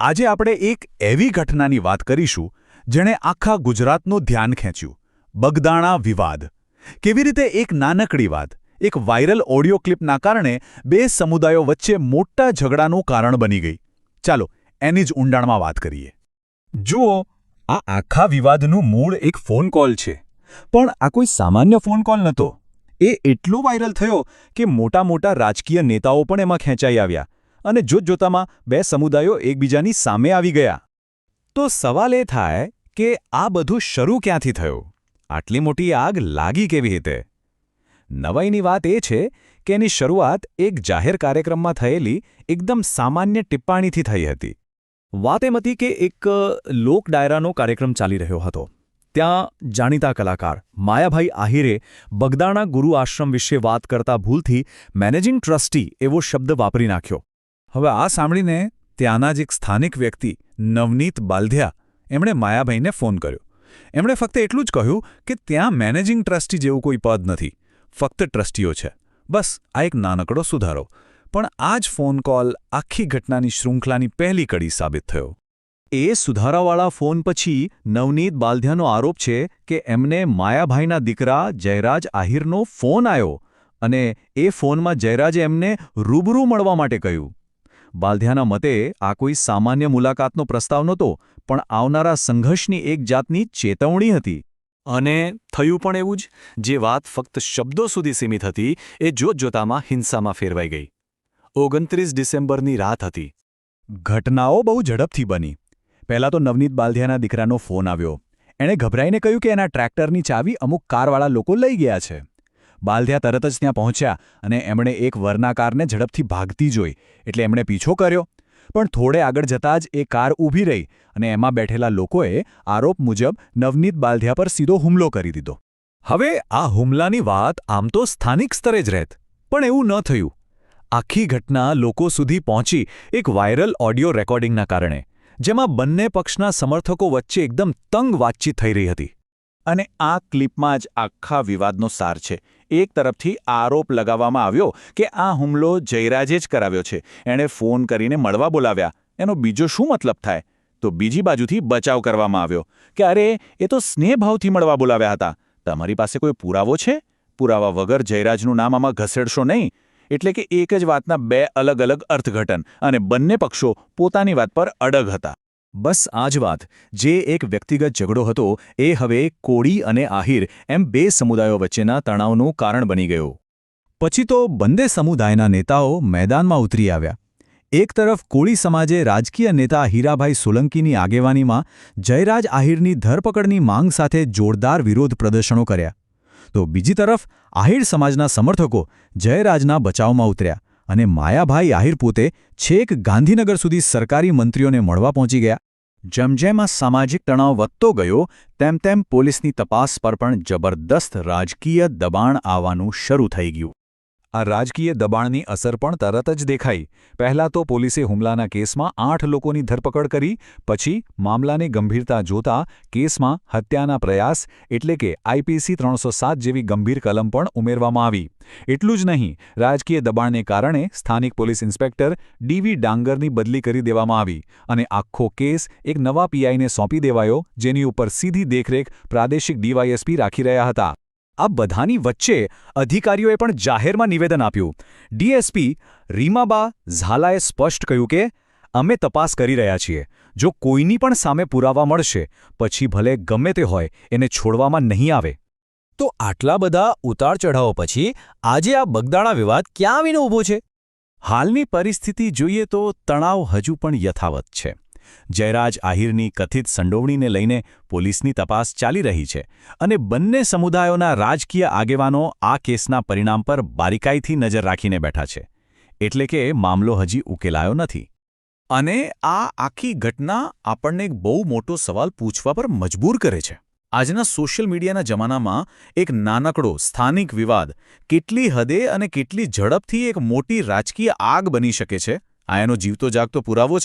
આજે આપણે એક એવી ઘટનાની વાત કરીશું જેણે આખા ગુજરાતનું ધ્યાન ખેંચ્યું. બગદાણા વિવાદ. કેવી રીતે એક નાનકડી વાત, એક વાયરલ ઓડિયો ક્લિપના કારણે બે સમુદાયો વચ્ચે મોટા ઝઘડાનું કારણ બની ગઈ. ચાલો એની જ ઊંડાણમાં વાત કરીએ. જુઓ, આ આખા વિવાદનું મૂળ એક ફોન કોલ છે. પણ આ કોઈ સામાન્ય ફોન કોલ નહોતો. એ એટલો વાયરલ થયો કે મોટા મોટા રાજકીય નેતાઓ પણ એમાં ખેંચાઈ આવ્યા અને જોતજોતામાં બે સમુદાયો એકબીજાની સામે આવી ગયા. તો સવાલ એ થાય કે આ બધું શરૂ ક્યાંથી થયું? આટલી મોટી આગ લાગી કેવી રીતે? નવાઈની વાત એ છે કે એની શરૂઆત એક જાહેર કાર્યક્રમમાં થયેલી એકદમ સામાન્ય ટિપ્પાણીથી થઈ હતી. વાત એમ હતી કે એક લોક ડાયરાનો કાર્યક્રમ ચાલી રહ્યો હતો. ત્યાં જાણીતા કલાકાર માયાભાઈ આહિરે બગદાણા ગુરુ આશ્રમ વિશે વાત કરતા ભૂલથી મેનેજિંગ ટ્રસ્ટી એવો શબ્દ વાપરી નાખ્યો. હવે આ સાંભળીને ત્યાંના જ એક સ્થાનિક વ્યક્તિ નવનીત બાલધિયા એમણે માયાભાઈને ફોન કર્યો. એમણે ફક્ત એટલું જ કહ્યું કે ત્યાં મેનેજિંગ ટ્રસ્ટી જેવું કોઈ પદ નથી, ફક્ત ટ્રસ્ટીઓ છે. બસ આ એક નાનકડો સુધારો. પણ આ જ ફોન કોલ આખી ઘટનાની શૃંખલાની પહેલી કડી સાબિત થયો. એ સુધારાવાળા ફોન પછી નવનીત બાલધિયાનો આરોપ છે કે એમને માયાભાઈના દીકરા જયરાજ આહિરનો ફોન આવ્યો અને એ ફોનમાં જયરાજે એમને રૂબરૂ મળવા માટે કહ્યું. બાલધિયાના મતે આ કોઈ સામાન્ય મુલાકાતનો પ્રસ્તાવ નહોતો, પણ આવનારા સંઘર્ષની એક જાતની ચેતવણી હતી. અને થયું પણ એવું જ. જે વાત ફક્ત શબ્દો સુધી સીમિત હતી એ જોતજોતામાં હિંસામાં ફેરવાઈ ગઈ. 29 ડિસેમ્બરની રાત હતી. ઘટનાઓ બહુ ઝડપથી બની. પહેલાં તો નવનીત બાલધિયાના દીકરાનો ફોન આવ્યો. એણે ગભરાઈને કહ્યું કે એના ટ્રેક્ટરની ચાવી અમુક કારવાળા લોકો લઈ ગયા છે. બાલધિયા તરત જ ત્યાં પહોંચ્યા અને એમણે એક વરના કારને ઝડપથી ભાગતી જોઈ એટલે એમણે પીછો કર્યો. પણ થોડે આગળ જતાં જ એ કાર ઊભી રહી અને એમાં બેઠેલા લોકોએ આરોપ મુજબ નવનીત બાલધિયા પર સીધો હુમલો કરી દીધો. હવે આ હુમલાની વાત આમ તો સ્થાનિક સ્તરે જ રહેત, પણ એવું ન થયું. આખી ઘટના લોકો સુધી પહોંચી એક વાયરલ ઓડિયો રેકોર્ડિંગના કારણે, જેમાં બંને પક્ષના સમર્થકો વચ્ચે એકદમ તંગ વાતચીત થઈ રહી હતી. અને આ ક્લિપમાં જ આખા વિવાદનો સાર છે. એક તરફથી આરોપ લગાવવામાં આવ્યો કે આ હુમલો જયરાજે જ કરાવ્યો છે, એણે ફોન કરીને મળવા બોલાવ્યા. એનો બીજો શું મતલબ થાય? તો બીજી બાજુથી બચાવ કરવામાં આવ્યો કે અરે એ તો સ્નેહભાવથી મળવા બોલાવ્યા હતા. તમારી પાસે કોઈ પુરાવો છે? પુરાવા વગર જયરાજનું નામ આમાં ઘસેડશો નહીં. એટલે કે એક જ વાતના બે અલગ અલગ અર્થઘટન અને બંને પક્ષો પોતાની વાત પર અડગ હતા. બસ આ જ વાત. જે એક વ્યક્તિગત ઝઘડો હતો એ હવે કોળી અને આહિર એમ બે સમુદાયો વચ્ચેના તણાવનું કારણ બની ગયો. પછી તો બંને સમુદાયના નેતાઓ મેદાનમાં ઉતરી આવ્યા. એક તરફ કોળી સમાજે રાજકીય નેતા હીરાભાઈ સોલંકીની આગેવાનીમાં જયરાજ આહિરની ધરપકડની માંગ સાથે જોરદાર વિરોધ પ્રદર્શનો કર્યા. તો બીજી તરફ આહિર સમાજના સમર્થકો જયરાજના બચાવમાં ઉતર્યા અને માયાભાઈ આહિર પોતે છેક ગાંધીનગર સુધી સરકારી મંત્રીઓને મળવા પહોંચી ગયા. જેમ જેમ આ સામાજિક તણાવ વધતો ગયો તેમ તેમ પોલીસની તપાસ પર પણ જબરદસ્ત રાજકીય દબાણ આવવાનું શરૂ થઈ ગયું. આ રાજકીય દબાણની અસર પણ તરત જ દેખાઈ. પહેલાં તો પોલીસે હુમલાના કેસમાં 8 લોકોની ધરપકડ કરી. પછી મામલાની ગંભીરતા જોતા કેસમાં હત્યાના પ્રયાસ એટલે કે આઈપીસી 307 જેવી ગંભીર કલમ પણ ઉમેરવામાં આવી. એટલું જ નહીં, રાજકીય દબાણને કારણે સ્થાનિક પોલીસ ઇન્સ્પેક્ટર ડીવી ડાંગરની બદલી કરી દેવામાં આવી અને આખો કેસ એક નવા પીઆઈને સોંપી દેવાયો, જેની ઉપર સીધી દેખરેખ પ્રાદેશિક ડીવાયએસપી રાખી રહ્યા હતા. આ બધાની વચ્ચે અધિકારીઓએ પણ જાહેરમાં નિવેદન આપ્યું. ડીએસપી રીમાબા ઝાલાએ સ્પષ્ટ કહ્યું કે અમે તપાસ કરી રહ્યા છીએ. જો કોઈની પણ સામે પુરાવા મળશે, પછી ભલે ગમે તે હોય, એને છોડવામાં નહીં આવે. તો આટલા બધા ઉતાર ચઢાવો પછી આજે આ બગદાણા વિવાદ ક્યાં આવીને ઊભો છે? હાલની પરિસ્થિતિ જોઈએ તો તણાવ હજુ પણ યથાવત છે. જયરાજ આહિરની કથિત સંડોવણીને લઈને પોલીસની તપાસ ચાલી રહી છે અને બંને સમુદાયોના રાજકીય આગેવાનો આ કેસના પરિણામ પર બારીકાઈથી નજર રાખીને બેઠા છે. એટલે કે મામલો હજી ઉકેલાયો નથી. અને આ આખી ઘટના આપણને એક બહુ મોટો સવાલ પૂછવા પર મજબૂર કરે છે. આજના સોશિયલ મીડિયાના જમાનામાં એક નાનકડો સ્થાનિક વિવાદ કેટલી હદે અને કેટલી ઝડપથી એક મોટી રાજકીય આગ બની શકે છે, આ એનો જીવતો જાગતો પુરાવો છે.